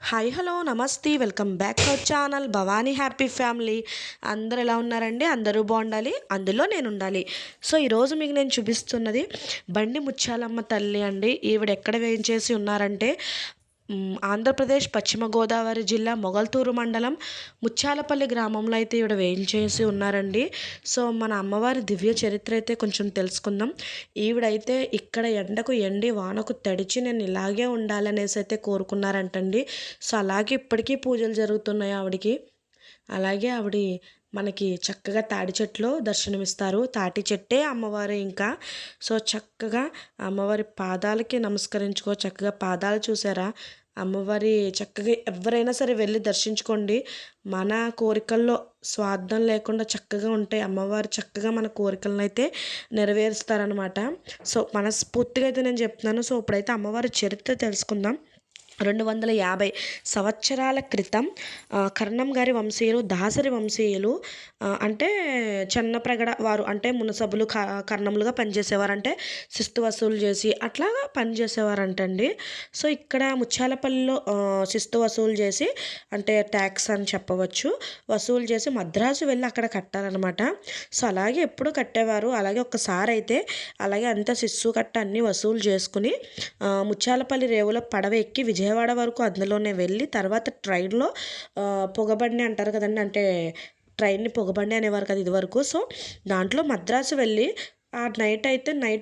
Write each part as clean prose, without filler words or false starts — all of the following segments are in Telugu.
హాయ్ హలో నమస్తే welcome back to our channel Bhavani happy family. అందరు ఎలా ఉన్నారండి? అందరూ బాగుండాలి, అందులో నేను ఉండాలి. సో ఈరోజు మీకు నేను చూపిస్తున్నది బండి ముత్యాలమ్మ తల్లి అండి. ఈవిడ ఎక్కడ వేయించేసి ఉన్నారంటే ఆంధ్రప్రదేశ్ పశ్చిమ గోదావరి జిల్లా మొగల్తూరు మండలం ముత్యాలపల్లి గ్రామంలో అయితే ఈవిడ వేయించేసి ఉన్నారండి. సో మన అమ్మవారి దివ్య చరిత్ర అయితే కొంచెం తెలుసుకుందాం. ఈవిడైతే ఇక్కడ ఎండకు ఎండి వానకు తడిచి నేను ఇలాగే ఉండాలనేసి అయితే కోరుకున్నారంటండి. సో అలాగే ఇప్పటికీ పూజలు జరుగుతున్నాయి ఆవిడికి. అలాగే ఆవిడ మనకి చక్కగా తాడి చెట్లో దర్శనమిస్తారు. తాటి చెట్టే అమ్మవారు ఇంకా. సో చక్కగా అమ్మవారి పాదాలకి నమస్కరించుకో, చక్కగా పాదాలు చూసారా అమ్మవారి. చక్కగా ఎవరైనా సరే వెళ్ళి దర్శించుకోండి. మన కోరికల్లో స్వార్థం లేకుండా చక్కగా ఉంటాయి అమ్మవారు. చక్కగా మన కోరికలను అయితే నెరవేరుస్తారనమాట. సో మనస్ఫూర్తిగా అయితే నేను చెప్తున్నాను. సో ఇప్పుడైతే అమ్మవారి చరిత్ర తెలుసుకుందాం. 250 సంవత్సరాల క్రితం కర్ణం గారి వంశీయులు, దాసరి వంశీయులు అంటే చెన్నప్రగడ వారు అంటే మునసబులు కర్ణములుగా పనిచేసేవారు. అంటే శిస్తు వసూలు చేసి అట్లాగా పనిచేసేవారంటండి. సో ఇక్కడ ముత్యాలపల్లిలో శిస్తు వసూలు చేసి అంటే ట్యాక్స్ అని చెప్పవచ్చు, వసూలు చేసి మద్రాసు వెళ్ళి అక్కడ కట్టారనమాట. సో అలాగే ఎప్పుడు కట్టేవారు. అలాగే ఒక్కసారి అయితే అలాగే అంత శిస్సు కట్ట అన్నీ వసూలు చేసుకుని ముత్యాలపల్లి రేవులో పడవ ఎక్కి విజయవాడ వరకు అందులోనే వెళ్ళి తర్వాత ట్రైన్లో పొగబండి అంటారు కదండి, అంటే ట్రైన్ని పొగబండి అనేవారు కదా ఇదివరకు. సో దాంట్లో మద్రాసు వెళ్ళి ఆ నైట్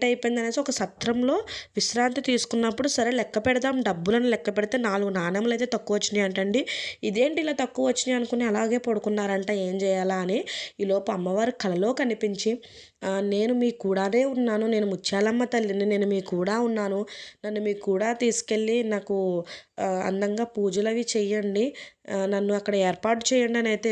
అయిపోయింది అనేసి ఒక సత్రంలో విశ్రాంతి తీసుకున్నప్పుడు సరే లెక్క పెడదాం డబ్బులను లెక్క పెడితే 4 నాణెములు అయితే తక్కువ వచ్చినాయి అంటండి. ఇదేంటి ఇలా తక్కువ వచ్చినాయి అనుకుని అలాగే పడుకున్నారంట, ఏం చేయాలా అని. ఈలోపు అమ్మవారు కలలో కనిపించి నేను మీ కూడానే ఉన్నాను, నేను ముత్యాలమ్మ తల్లిని, నేను మీ కూడా ఉన్నాను, నన్ను మీ కూడా తీసుకెళ్ళి నాకు అందంగా పూజలు అవి చెయ్యండి, నన్ను అక్కడ ఏర్పాటు చేయండి అని అయితే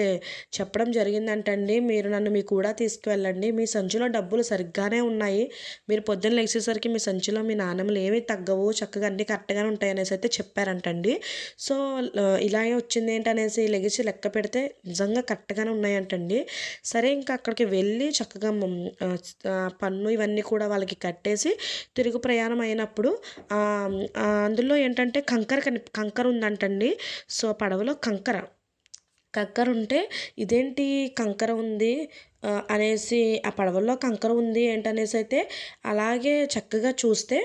చెప్పడం జరిగిందంటండి. మీరు నన్ను మీ కూడా తీసుకువెళ్ళండి, మీ సంచిలో డబ్బులు సరిగ్గానే ఉన్నాయి, మీరు పొద్దున్న లేచేసరికి మీ సంచిలో మీ నాణెములు ఏమీ తగ్గవు, చక్కగా అన్నీ కరెక్ట్గానే ఉంటాయి అనేసి అయితే చెప్పారంటండి. సో ఇలాగే వచ్చింది ఏంటనేసి లెగిసి లెక్క పెడితే నిజంగా కరెక్ట్గానే ఉన్నాయంటండి. సరే ఇంకా అక్కడికి వెళ్ళి చక్కగా పన్ను ఇవన్నీ కూడా వాళ్ళకి కట్టేసి తిరుగు ప్రయాణం అయినప్పుడు అందులో ఏంటంటే కంకర ఉందంటండి. సో పడవలో కంకర ఉంటే ఇదేంటి కంకర ఉంది అనేసి ఆ పడవల్లో కంకర ఉంది ఏంటనేసి అయితే అలాగే చక్కగా చూస్తే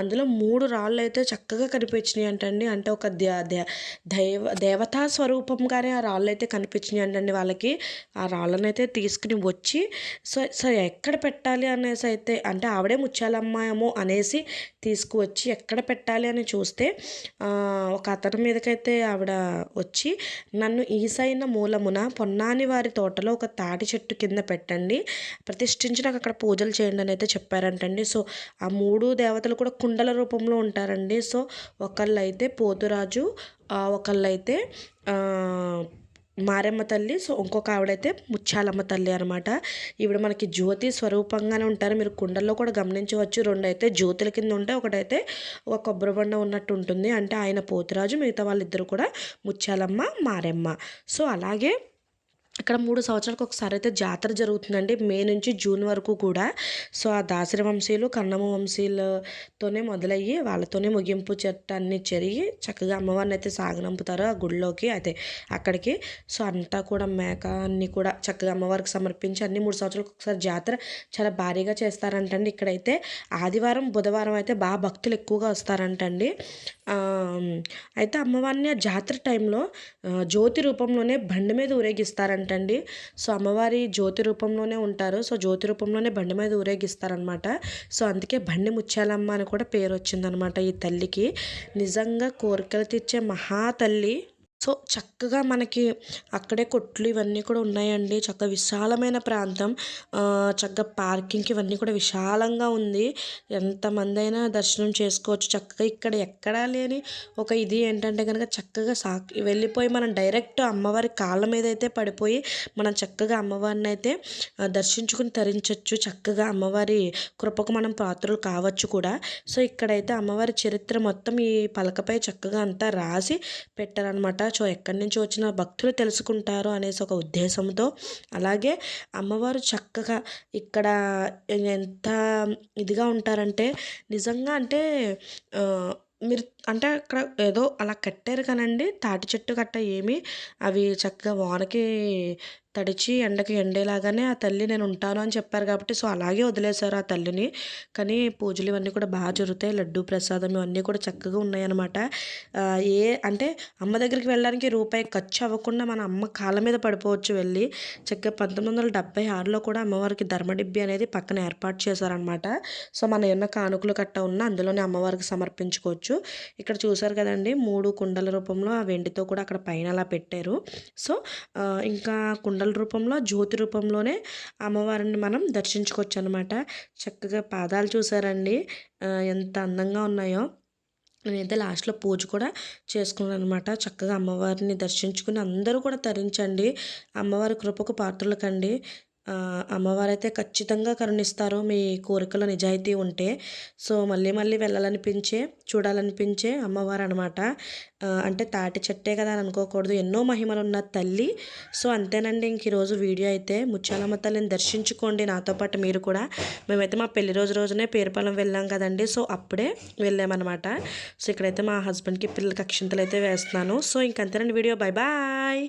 అందులో 3 రాళ్ళు అయితే చక్కగా కనిపించినాయి అంటండి. అంటే ఒక దేవతా స్వరూపంగానే ఆ రాళ్ళు అయితే కనిపించినాయి అంటండి వాళ్ళకి. ఆ రాళ్ళను అయితే తీసుకుని వచ్చి సో సో ఎక్కడ పెట్టాలి అనేసి అయితే అంటే ఆవిడే ముత్యాలమ్మాయేమో అనేసి తీసుకువచ్చి ఎక్కడ పెట్టాలి అని చూస్తే ఒక అతని మీదకైతే ఆవిడ వచ్చి నన్ను ఈసైన మూలమున పొన్నాని వారి తోటలో ఒక తాటి చెట్టు కింద పెట్టండి, ప్రతిష్ఠించి నాకు అక్కడ పూజలు చేయండి అని అయితే చెప్పారంటండి. సో ఆ 3 దేవతలు కూడా కుండల రూపంలో ఉంటారండి. సో ఒకళ్ళైతే పోతురాజు, ఒకళ్ళైతే మారెమ్మ తల్లి, సో ఇంకొక ఆవిడైతే ముత్యాలమ్మ తల్లి అనమాట. ఈవిడ మనకి జ్యోతి స్వరూపంగానే ఉంటారు. మీరు కుండల్లో కూడా గమనించవచ్చు. 2 అయితే జ్యోతుల కింద ఉంటాయి, ఒకటైతే ఒక కొబ్బరి బండ ఉన్నట్టు ఉంటుంది. అంటే ఆయన పోతురాజు, మిగతా వాళ్ళిద్దరు కూడా ముత్యాలమ్మ మారెమ్మ. సో అలాగే ఇక్కడ 3 సంవత్సరాలకు ఒకసారి అయితే జాతర జరుగుతుందండి, మే నుంచి జూన్ వరకు కూడా. సో ఆ దాసరి వంశీయులు కన్నమ వంశీయులతోనే మొదలయ్యి వాళ్ళతోనే ముగింపు చెట్టు అన్నీ జరిగి చక్కగా అమ్మవారిని అయితే సాగనంపుతారు ఆ గుడిలోకి అయితే అక్కడికి. సో అంతా కూడా మేక అన్నీ కూడా చక్కగా అమ్మవారికి సమర్పించి అన్ని 3 సంవత్సరాలకు ఒకసారి జాతర చాలా భారీగా చేస్తారంటండి. ఇక్కడైతే ఆదివారం బుధవారం అయితే బాగా భక్తులు ఎక్కువగా వస్తారంటండి. అయితే అమ్మవారిని ఆ జాతర టైంలో జ్యోతి రూపంలోనే బండి మీద ఊరేగిస్తారంటండి. సో అమ్మవారి జ్యోతి రూపంలోనే ఉంటారు. సో జ్యోతి రూపంలోనే బండి మీద ఊరేగిస్తారనమాట. సో అందుకే బండి ముత్యాలమ్మ అని కూడా పేరు వచ్చిందనమాట ఈ తల్లికి. నిజంగా కోరికలు తీర్చే మహా తల్లి. సో చక్కగా మనకి అక్కడే కొట్లు ఇవన్నీ కూడా ఉన్నాయండి. చక్కగా విశాలమైన ప్రాంతం, చక్కగా పార్కింగ్కి ఇవన్నీ కూడా విశాలంగా ఉంది. ఎంతమంది అయినా దర్శనం చేసుకోవచ్చు చక్కగా. ఇక్కడ ఎక్కడా లేని ఒక ఇది ఏంటంటే కనుక చక్కగా వెళ్ళిపోయి మనం డైరెక్ట్ అమ్మవారి కాళ్ళ మీద అయితే పడిపోయి మనం చక్కగా అమ్మవారిని అయితే దర్శించుకుని తరించవచ్చు. చక్కగా అమ్మవారి కృపకు మనం పాత్రలు కావచ్చు కూడా. సో ఇక్కడైతే అమ్మవారి చరిత్ర మొత్తం ఈ పలకపై చక్కగా అంతా రాసి పెట్టారనమాట. సో ఎక్కడి నుంచి వచ్చిన భక్తులు తెలుసుకుంటారు అనేసి ఒక ఉద్దేశంతో. అలాగే అమ్మవారు చక్కగా ఇక్కడ ఎంత ఇదిగా ఉంటారంటే నిజంగా అంటే మీరు అంటే అక్కడ ఏదో అలా కట్టారు కానండి, తాటి చెట్టు గట్ట ఏమి అవి చక్కగా వానకి తడిచి ఎండకి ఎండేలాగానే ఆ తల్లి నేను ఉంటాను అని చెప్పారు కాబట్టి సో అలాగే వదిలేశారు ఆ తల్లిని. కానీ పూజలు ఇవన్నీ కూడా బాగా జరుగుతాయి. లడ్డూ ప్రసాదం ఇవన్నీ కూడా చక్కగా ఉన్నాయన్నమాట. ఏ అంటే అమ్మ దగ్గరికి వెళ్ళడానికి రూపాయి ఖర్చు అవ్వకుండా మన అమ్మ కాళ్ళ మీద పడిపోవచ్చు వెళ్ళి. చక్కగా 1976లో కూడా అమ్మవారికి ధర్మడిబ్బి అనేది పక్కన ఏర్పాటు చేశారనమాట. సో మన ఏమన్నా కానుకలు కట్ట ఉన్నా అందులోనే అమ్మవారికి సమర్పించుకోవచ్చు. ఇక్కడ చూసారు కదండి 3 కుండల రూపంలో ఆ వెండితో కూడా అక్కడ పైన అలా పెట్టారు. సో ఇంకా కుండల రూపంలో జ్యోతి రూపంలోనే అమ్మవారిని మనం దర్శించుకోవచ్చు అనమాట. చక్కగా పాదాలు చూసారండి ఎంత అందంగా ఉన్నాయో. నేనైతే లాస్ట్‌లో పూజ కూడా చేసుకున్నాను అనమాట. చక్కగా అమ్మవారిని దర్శించుకుని అందరూ కూడా తరించండి. అమ్మవారి కృపకు పాత్రులు కండి. అమ్మవారైతే ఖచ్చితంగా కరుణిస్తారు మీ కోరికలో నిజాయితీ ఉంటే. సో మళ్ళీ మళ్ళీ వెళ్ళాలనిపించే, చూడాలనిపించే అమ్మవారనమాట. అంటే తాటి చెట్టే కదా అని అనుకోకూడదు. ఎన్నో మహిమలున్న తల్లి. సో అంతేనండి ఇంక ఈరోజు వీడియో అయితే. ముత్యాలమ్మ తల్లిని దర్శించుకోండి నాతో పాటు మీరు కూడా. మేమైతే మా పెళ్లి రోజునే పేరుపాలెం వెళ్ళాం కదండీ! సో అప్పుడే వెళ్ళామనమాట. సో ఇక్కడైతే మా హస్బెండ్‌కి పిల్లలకి అక్షింతలు అయితే వేస్తున్నాను. సో ఇంకంతేనండి వీడియో. Bye bye.